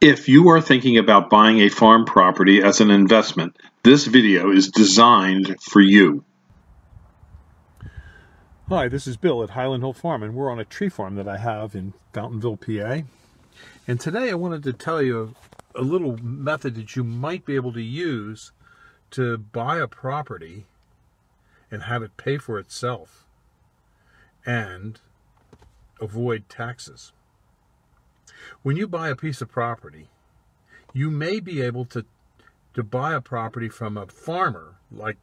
If you are thinking about buying a farm property as an investment, this video is designed for you. Hi, this is Bill at Highland Hill Farm, and we're on a tree farm that I have in Fountainville, PA. And today I wanted to tell you a little method that you might be able to use to buy a property and have it pay for itself and avoid taxes. When you buy a piece of property, you may be able to buy a property from a farmer, like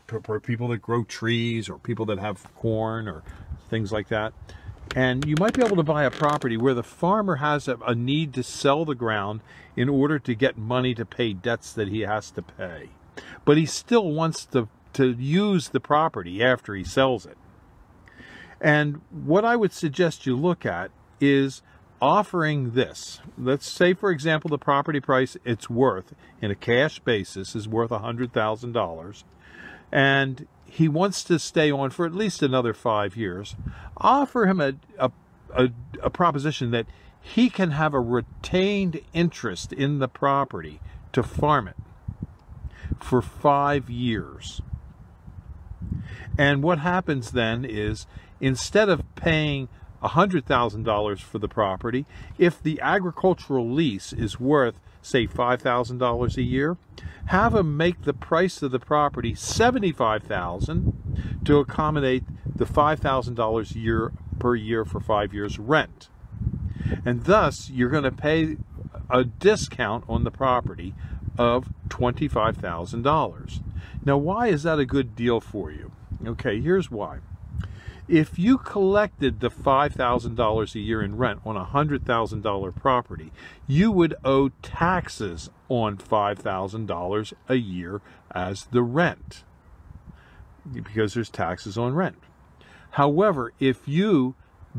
for people that grow trees or people that have corn or things like that. And you might be able to buy a property where the farmer has a need to sell the ground in order to get money to pay debts that he has to pay. But he still wants to use the property after he sells it. And what I would suggest you look at is offering this. Let's say, for example, the property price it's worth in a cash basis is worth $100,000. And he wants to stay on for at least another 5 years. Offer him a proposition that he can have a retained interest in the property to farm it for 5 years. And what happens then is, instead of paying $100,000 for the property, if the agricultural lease is worth, say, $5,000 a year, have him make the price of the property $75,000 to accommodate the $5,000 per year for 5 years rent. And thus, you're going to pay a discount on the property of $25,000. Now, why is that a good deal for you? Okay, here's why. If you collected the $5,000 a year in rent on a $100,000 property, you would owe taxes on $5,000 a year as the rent, because there's taxes on rent. However, if you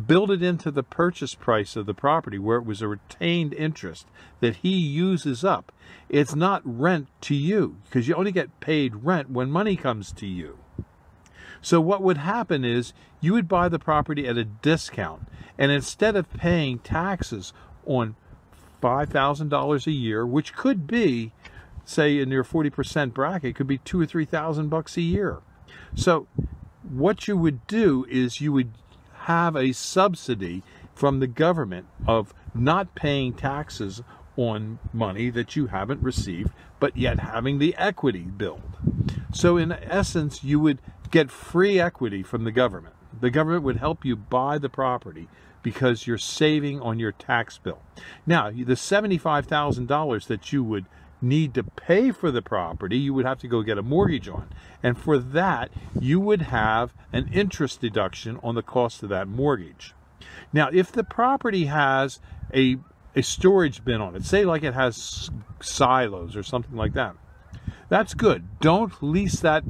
build it into the purchase price of the property where it was a retained interest that he uses up, it's not rent to you, because you only get paid rent when money comes to you. So what would happen is you would buy the property at a discount, and instead of paying taxes on $5,000 a year, which could be, say, in your 40% bracket, could be $2,000 or $3,000 a year. So what you would do is you would have a subsidy from the government of not paying taxes on money that you haven't received, but yet having the equity build. So in essence, you would get free equity from the government. The government would help you buy the property because you're saving on your tax bill. Now, the $75,000 that you would need to pay for the property, you would have to go get a mortgage on. And for that, you would have an interest deduction on the cost of that mortgage. Now, if the property has a storage bin on it, say like it has silos or something like that, that's good. Don't leave that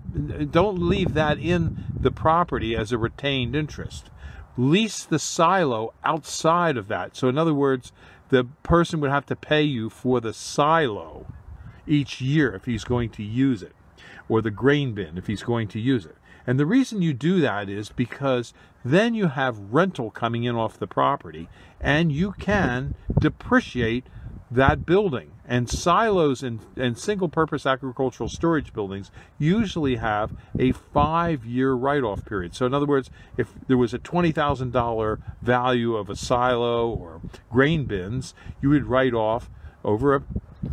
in the property as a retained interest. Lease the silo outside of that. So in other words, the person would have to pay you for the silo each year if he's going to use it, or the grain bin if he's going to use it. And the reason you do that is because then you have rental coming in off the property, and you can depreciate that building. And silos and single-purpose agricultural storage buildings usually have a 5-year write-off period. So in other words, if there was a $20,000 value of a silo or grain bins, you would write off, over a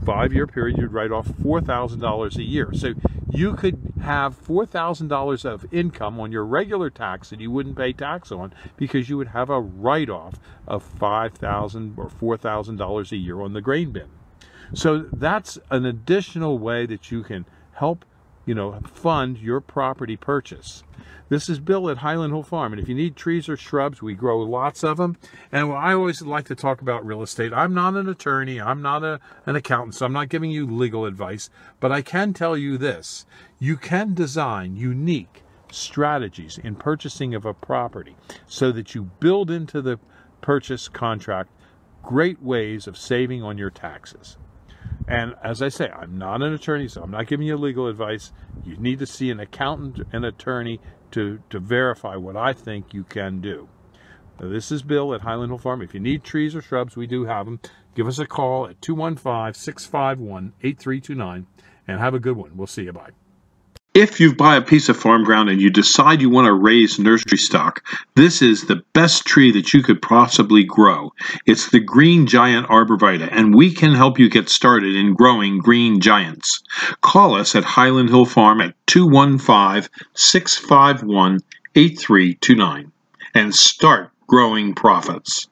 5-year period, you'd write off $4,000 a year. So you could have $4,000 of income on your regular tax that you wouldn't pay tax on, because you would have a write-off of $5,000 or $4,000 a year on the grain bin. So that's an additional way that you can help, fund your property purchase. This is Bill at Highland Hill Farm, and if you need trees or shrubs, we grow lots of them. And I always like to talk about real estate. I'm not an attorney, I'm not an accountant, so I'm not giving you legal advice, but I can tell you this: you can design unique strategies in purchasing of a property so that you build into the purchase contract great ways of saving on your taxes. And as I say, I'm not an attorney, so I'm not giving you legal advice. You need to see an accountant and attorney to verify what I think you can do. This is Bill at Highland Hill Farm. If you need trees or shrubs, we do have them. Give us a call at 215-651-8329 and have a good one. We'll see you. Bye. If you buy a piece of farm ground and you decide you want to raise nursery stock, this is the best tree that you could possibly grow. It's the Green Giant Arborvitae, and we can help you get started in growing green giants. Call us at Highland Hill Farm at 215-651-8329 and start growing profits.